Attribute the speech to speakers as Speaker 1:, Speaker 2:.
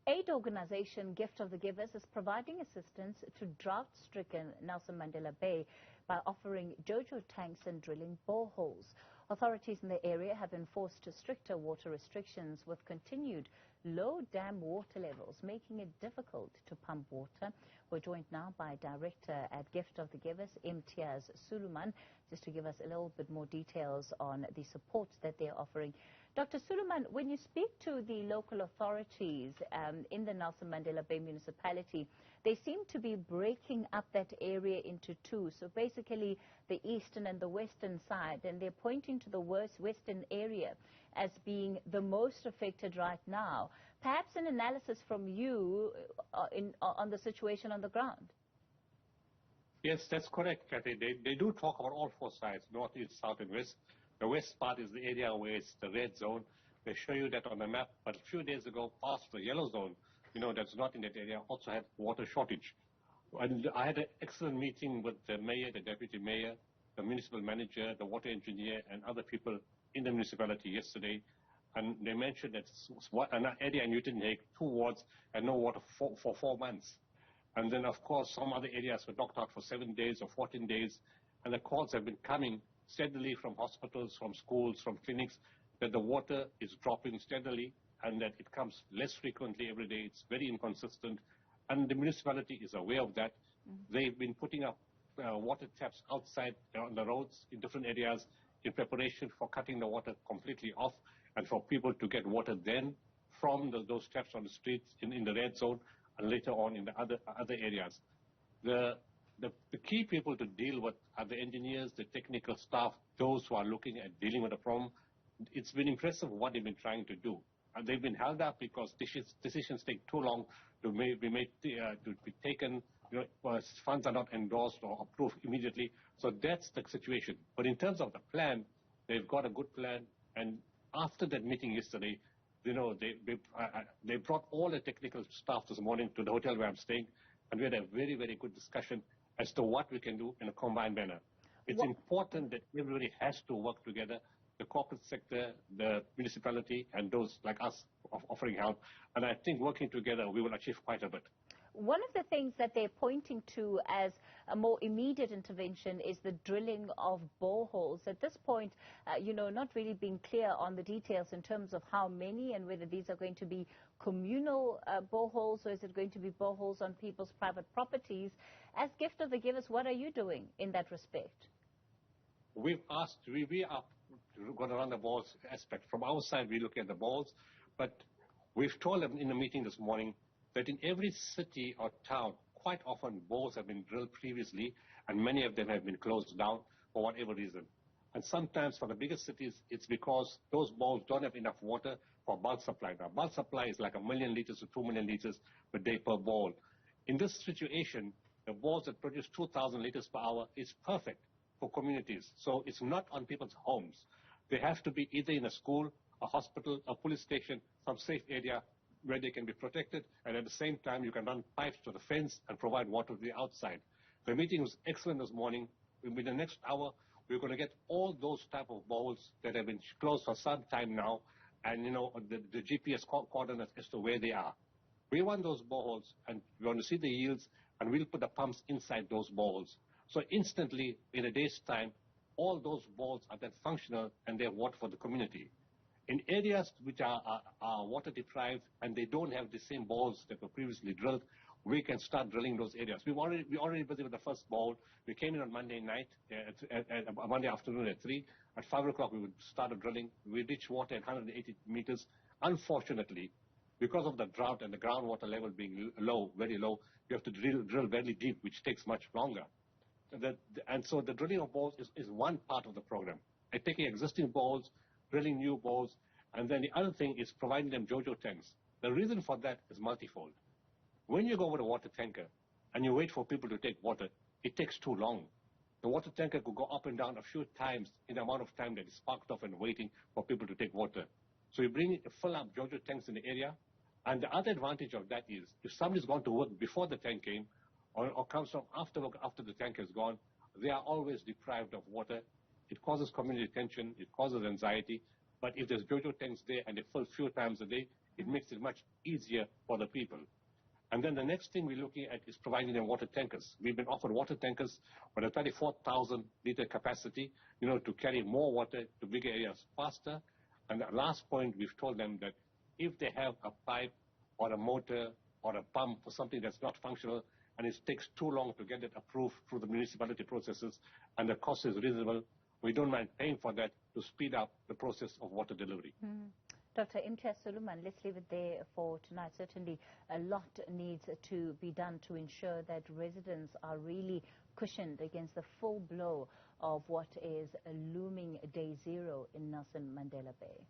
Speaker 1: Aid organization Gift of the Givers is providing assistance to drought-stricken Nelson Mandela Bay by offering Jojo tanks and drilling boreholes. Authorities in the area have enforced stricter water restrictions with continued low dam water levels, making it difficult to pump water. We're joined now by Director at Gift of the Givers, Imtiaz Sooliman, just to give us a little bit more details on the support that they're offering. Dr. Sooliman, when you speak to the local authorities in the Nelson Mandela Bay Municipality, they seem to be breaking up that area into two. So basically the eastern and the western side, and they're pointing to the worst western area as being the most affected right now. Perhaps an analysis from you on the situation on the ground.
Speaker 2: Yes, that's correct, Kathy. They do talk about all four sides, north, east, south, and west. The west part is the area where it's the red zone. They show you that on the map. But a few days ago, past the yellow zone, that's not in that area, also had water shortage. And I had an excellent meeting with the mayor, the deputy mayor, the municipal manager, the water engineer, and other people in the municipality yesterday. And they mentioned that an area in Newton Hague, 2 wards, had no water for 4 months. And then, of course, some other areas were knocked out for 7 days or 14 days. And the calls have been coming steadily from hospitals, from schools, from clinics, that the water is dropping steadily and that it comes less frequently every day. It's very inconsistent. And the municipality is aware of that. They've been putting up water taps outside on the roads in different areas in preparation for cutting the water completely off and for people to get water then from those taps on the streets in the red zone and later on in the other areas. The key people to deal with are the engineers, the technical staff, those who are looking at dealing with the problem. It's been impressive what they've been trying to do. And they've been held up because decisions take too long to be taken. Funds are not endorsed or approved immediately. So that's the situation. But in terms of the plan, they've got a good plan. And after that meeting yesterday, they brought all the technical staff this morning to the hotel where I'm staying, and we had a very, very good discussion as to what we can do in a combined manner. It's important that everybody has to work together, the corporate sector, the municipality, and those like us offering help. And I think working together, we will achieve quite a bit.
Speaker 1: One of the things that they're pointing to as a more immediate intervention is the drilling of boreholes. At this point, not really being clear on the details in terms of how many and whether these are going to be communal boreholes or is it going to be boreholes on people's private properties. As Gift of the Givers, what are you doing in that respect?
Speaker 2: We are going to run the boreholes aspect. From our side, we look at the boreholes, but we've told them in the meeting this morning that in every city or town, quite often boreholes have been drilled previously, and many of them have been closed down for whatever reason. And sometimes for the biggest cities, it's because those boreholes don't have enough water for bulk supply. Now, bulk supply is like 1 million liters to 2 million liters per day per borehole. In this situation, the boreholes that produce 2,000 liters per hour is perfect for communities. So it's not on people's homes. They have to be either in a school, a hospital, a police station, some safe area where they can be protected, and at the same time you can run pipes to the fence and provide water to the outside. The meeting was excellent this morning. In the next hour, we're going to get all those type of boreholes that have been closed for some time now, and the GPS coordinates as to where they are. We want those boreholes, and we want to see the yields, and we'll put the pumps inside those boreholes. So instantly, in a day's time, all those boreholes are then functional and they have water for the community. In areas which are water deprived and they don't have the same boreholes that were previously drilled, we can start drilling those areas. We already busy with the first borehole. We came in on Monday night, Monday afternoon at 3. At 5 o'clock, we would start drilling. We reached water at 180 meters. Unfortunately, because of the drought and the groundwater level being low, very low, we have to drill very deep, which takes much longer. And so the drilling of boreholes is one part of the program. And taking existing boreholes, drilling new boreholes, and then the other thing is providing them Jojo tanks. The reason for that is multifold. When you go with a water tanker and you wait for people to take water, it takes too long. The water tanker could go up and down a few times in the amount of time that is parked off and waiting for people to take water. So you fill up Jojo tanks in the area, and the other advantage of that is if somebody's gone to work before the tank came or comes from after work after the tank is gone, they are always deprived of water. It causes community tension, it causes anxiety, but if there's Jojo tanks there and they fill few times a day, It makes it much easier for the people. And then the next thing we're looking at is providing them water tankers. We've been offered water tankers with a 34,000 liter capacity, to carry more water to bigger areas faster. And the last point, we've told them that if they have a pipe or a motor or a pump for something that's not functional and it takes too long to get it approved through the municipality processes and the cost is reasonable, we don't mind paying for that to speed up the process of water delivery.
Speaker 1: Dr. Imtiaz Sooliman, let's leave it there for tonight. Certainly a lot needs to be done to ensure that residents are really cushioned against the full blow of what is a looming day zero in Nelson Mandela Bay.